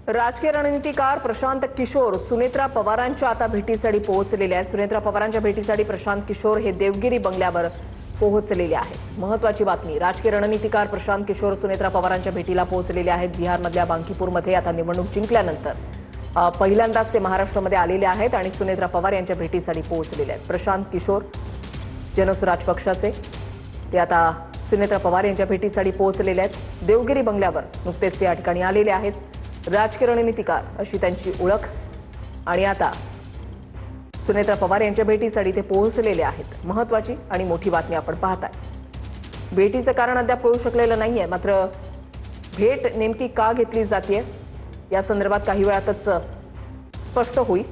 राजकीय रणनीतिकार प्रशांत किशोर सुनेत्रा पवारांच्या आता भेटीसाठी पोहोचलेले आहेत। सुनेत्रा पवारांच्या भेटीसाठी प्रशांत किशोर हे देवगिरी बंगल्यावर पोहोचलेले आहेत। महत्त्वाची बातमी, राजकीय रणनीतिकार प्रशांत किशोर सुनेत्रा पवारांच्या भेटीला पोहोचलेले आहेत। बिहारमधल्या बांकीपूरमध्ये आता निवडणूक जिंकल्यानंतर पहिल्यांदाच ते महाराष्ट्रामध्ये आलेले आहेत आणि सुनेत्रा पवार यांच्या भेटीसाठी पोहोचलेले आहेत। प्रशांत किशोर जनसुराज पक्षाचे ते आता सुनेत्रा पवार यांच्या भेटीसाठी पोहोचलेले आहेत। देवगिरी बंगल्यावर नुकतेच ते या ठिकाणी आलेले आहेत। राजकीय रणनीतिकार अशी त्यांची ओळख आणि आता सुनेत्रा पवार यांच्या भेटीसाठी ते पोहोचलेले आहेत। महत्त्वाची आणि मोठी बातमी आपण पाहताय। भेटीचं कारण अद्याप कळू शकलेलं नाहीये, मात्र भेट नेमकी का घेतली जाते या संदर्भात काही वेळातच स्पष्ट होईल।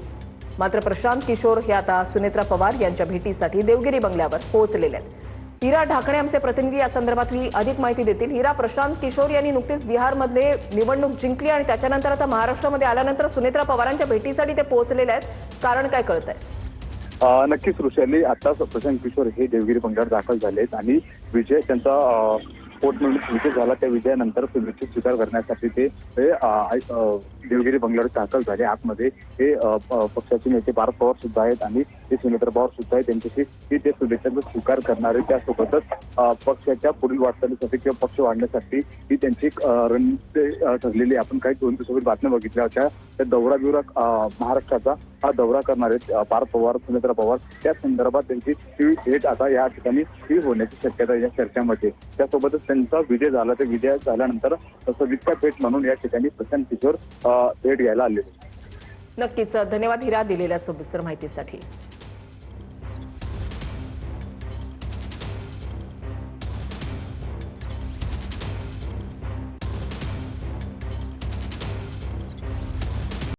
मात्र प्रशांत किशोर हे आता सुनेत्रा पवार यांच्या भेटीसाठी देवगिरी बंगल्यावर पोहोचलेले आहेत। हिरा ढाकणे आमचे प्रतिनिधी या संदर्भातली अधिक माहिती देतील। हिरा, प्रशांत किशोर यांनी नुकतेच बिहारमधले निवडणूक जिंकली आणि त्याच्यानंतर आता महाराष्ट्रामध्ये आल्यानंतर सुनेत्रा पवारांच्या भेटीसाठी ते पोहोचलेले आहेत। कारण काय कळतंय? नक्कीच ऋषाली, आता प्रशांत किशोर हे देवगिरी बंगल्यावर दाखल झालेत आणि विजय त्यांचा पोटनिवडणूक विजय झाला। त्या विजयानंतर शुभेच्छा स्वीकार करण्यासाठी ते देवगिरी बंगल्यावर दाखल झाले। आतमध्ये हे पक्षाचे नेते भारत पवार सुद्धा आहेत आणि ते सुनेत्रा पवार सुद्धा आहेत। त्यांच्याशी ते शुभेच्छांचा स्वीकार करणारे, त्यासोबतच पक्षाच्या पुढील वाटचालीसाठी किंवा पक्ष वाढण्यासाठी ही त्यांची रणनीती ठरलेली। आपण काही 2 दिवसापूर्वी बातम्या बघितल्या होत्या। त्या दौरा महाराष्ट्राचा हा दौरा करणारे भारत पवार, सुनेत्रा पवार, त्या संदर्भात त्यांची ही भेट आता या ठिकाणी ही होण्याची शक्यता या चर्चामध्ये। त्यासोबतच त्यांचा विजय झाला, त्या विजय झाल्यानंतर सविस्तर भेट म्हणून या ठिकाणी प्रशांत किशोर भेट घ्यायला आले। नक्कीच, धन्यवाद हिरा दिलेल्या सविस्तर माहितीसाठी।